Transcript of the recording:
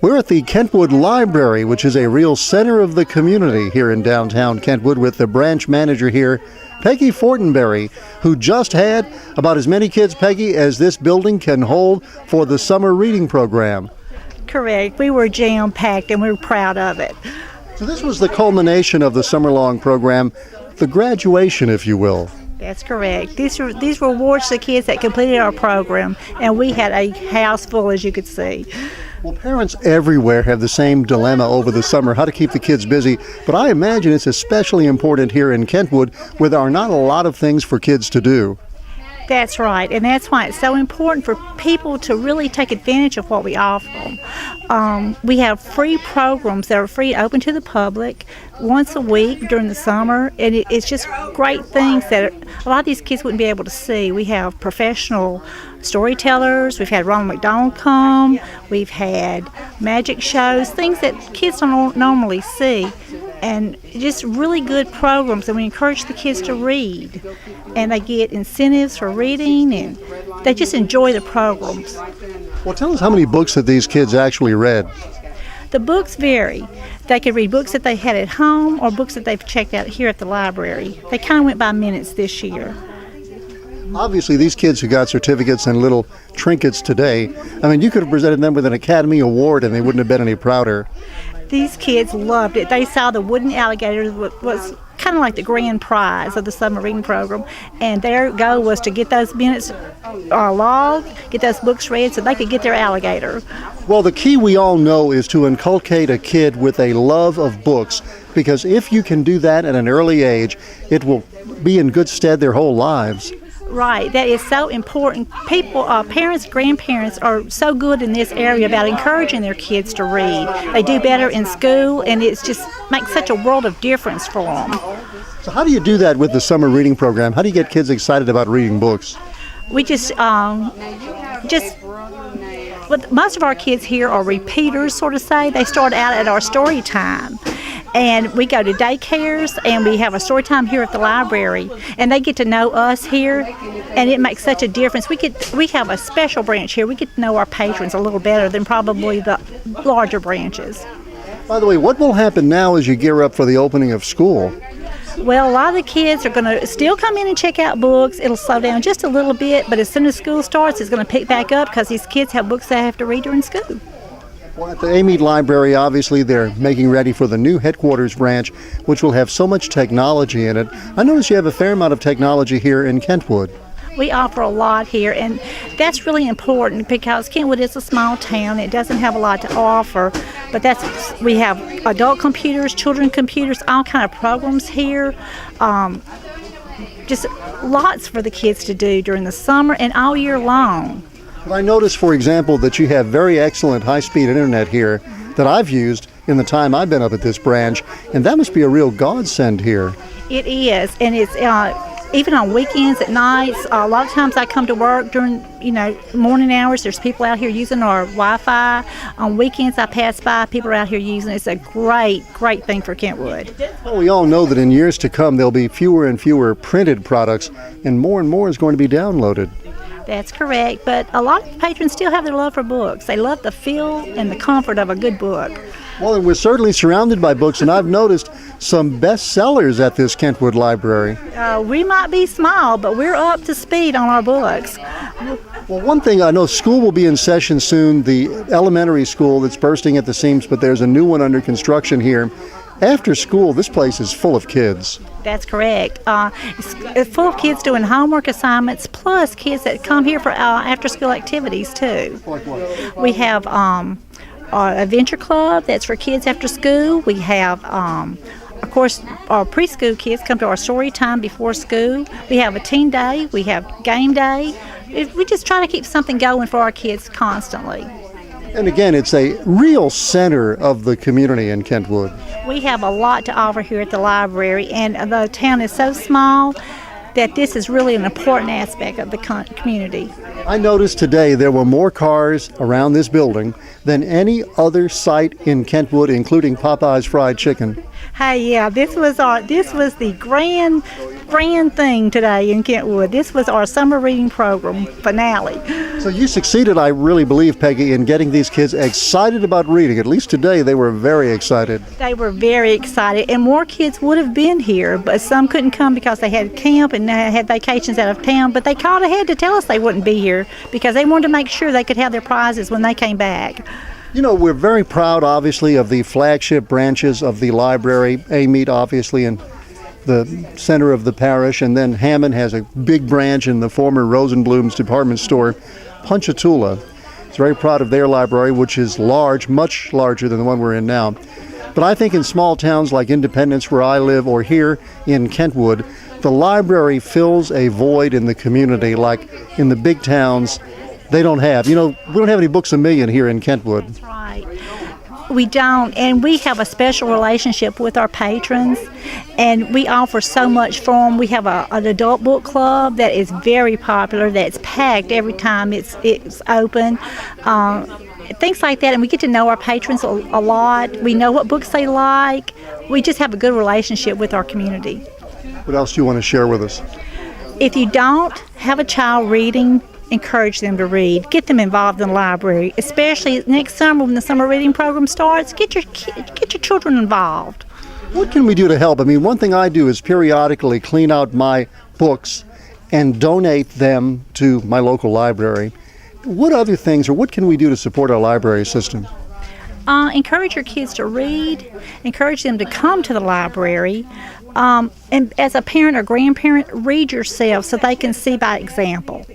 We're at the Kentwood Library, which is a real center of the community here in downtown Kentwood, with the branch manager here, Peggy Fortenberry, who just had about as many kids, Peggy, as this building can hold for the summer reading program. Correct. We were jam-packed and we were proud of it. So this was the culmination of the summer-long program, the graduation, if you will. That's correct. These were awards to kids that completed our program, and we had a house full, as you could see. Well, parents everywhere have the same dilemma over the summer, how to keep the kids busy, but I imagine it's especially important here in Kentwood, where there are not a lot of things for kids to do. That's right, and that's why it's so important for people to really take advantage of what we offer. We have free programs that are free, open to the public, once a week during the summer, and it's just great things that a lot of these kids wouldn't be able to see. We have professional storytellers, we've had Ronald McDonald come, we've had magic shows, things that kids don't normally see. And just really good programs, and we encourage the kids to read, and they get incentives for reading, and they just enjoy the programs. Well, tell us how many books that these kids actually read. The books vary. They could read books that they had at home or books that they've checked out here at the library. They kind of went by minutes this year. Obviously, these kids who got certificates and little trinkets today, I mean, you could have presented them with an Academy Award and they wouldn't have been any prouder. These kids loved it. They saw the wooden alligator was kind of like the grand prize of the summer reading program, and their goal was to get those minutes logged, get those books read so they could get their alligator. Well, the key we all know is to inculcate a kid with a love of books, because if you can do that at an early age, it will be in good stead their whole lives. Right, that is so important. People, parents, grandparents are so good in this area about encouraging their kids to read. They do better in school, and it just makes such a world of difference for them. So how do you do that with the summer reading program? How do you get kids excited about reading books? We but most of our kids here are repeaters, sort of say. They start out at our story time. And we go to daycares, and we have a story time here at the library, and they get to know us here, and it makes such a difference. We have a special branch here. We get to know our patrons a little better than probably the larger branches. By the way, what will happen now as you gear up for the opening of school? Well, a lot of the kids are going to still come in and check out books. It'll slow down just a little bit, but as soon as school starts, it's going to pick back up because these kids have books they have to read during school. Well, at the Amite Library, obviously, they're making ready for the new headquarters branch, which will have so much technology in it. I notice you have a fair amount of technology here in Kentwood. We offer a lot here, and that's really important because Kentwood is a small town. It doesn't have a lot to offer, but we have adult computers, children computers, all kind of programs here. Just lots for the kids to do during the summer and all year long. I noticed, for example, that you have very excellent high-speed internet here that I've used in the time I've been up at this branch, and that must be a real godsend here. It is, and it's even on weekends, at nights. A lot of times I come to work during, morning hours. There's people out here using our Wi-Fi. On weekends I pass by, people are out here using it. It's a great, great thing for Kentwood. Well, we all know that in years to come there'll be fewer and fewer printed products, and more is going to be downloaded. That's correct, but a lot of patrons still have their love for books. They love the feel and the comfort of a good book. Well, and we're certainly surrounded by books, and I've noticed some bestsellers at this Kentwood Library. We might be small, but we're up to speed on our books. Well, one thing I know, school will be in session soon, the elementary school that's bursting at the seams, but there's a new one under construction here. After school, this place is full of kids. That's correct. It's full of kids doing homework assignments, plus kids that come here for after-school activities, too. Like what? We have our adventure club that's for kids after school. We have, of course, our preschool kids come to our story time before school. We have a teen day. We have game day. We just try to keep something going for our kids constantly. And again, it's a real center of the community in Kentwood. We have a lot to offer here at the library, and the town is so small that this is really an important aspect of the community. I noticed today there were more cars around this building than any other site in Kentwood, including Popeye's Fried Chicken. Hey, yeah, this was the grand grand thing today in Kentwood. This was our summer reading program finale. So you succeeded, I really believe, Peggy, in getting these kids excited about reading. At least today they were very excited. They were very excited, and more kids would have been here, but some couldn't come because they had camp and had vacations out of town. But they called ahead to tell us they wouldn't be here because they wanted to make sure they could have their prizes when they came back. You know, we're very proud, obviously, of the flagship branches of the library. Amite, obviously, in the center of the parish, and then Hammond has a big branch in the former Rosenblum's department store, Ponchatoula. It's very proud of their library, which is large, much larger than the one we're in now. But I think in small towns like Independence, where I live, or here in Kentwood, the library fills a void in the community like in the big towns they don't have. You know, we don't have any books a million here in Kentwood. That's right. We don't, and we have a special relationship with our patrons, and we offer so much for them. We have an adult book club that is very popular, that's packed every time it's open. Things like that, and we get to know our patrons a lot. We know what books they like. We just have a good relationship with our community. What else do you want to share with us? If you don't have a child reading, encourage them to read. Get them involved in the library, especially next summer when the summer reading program starts. Get your children involved. What can we do to help? I mean, one thing I do is periodically clean out my books and donate them to my local library. What other things, or what can we do to support our library system? Encourage your kids to read. Encourage them to come to the library. And as a parent or grandparent, read yourself so they can see by example.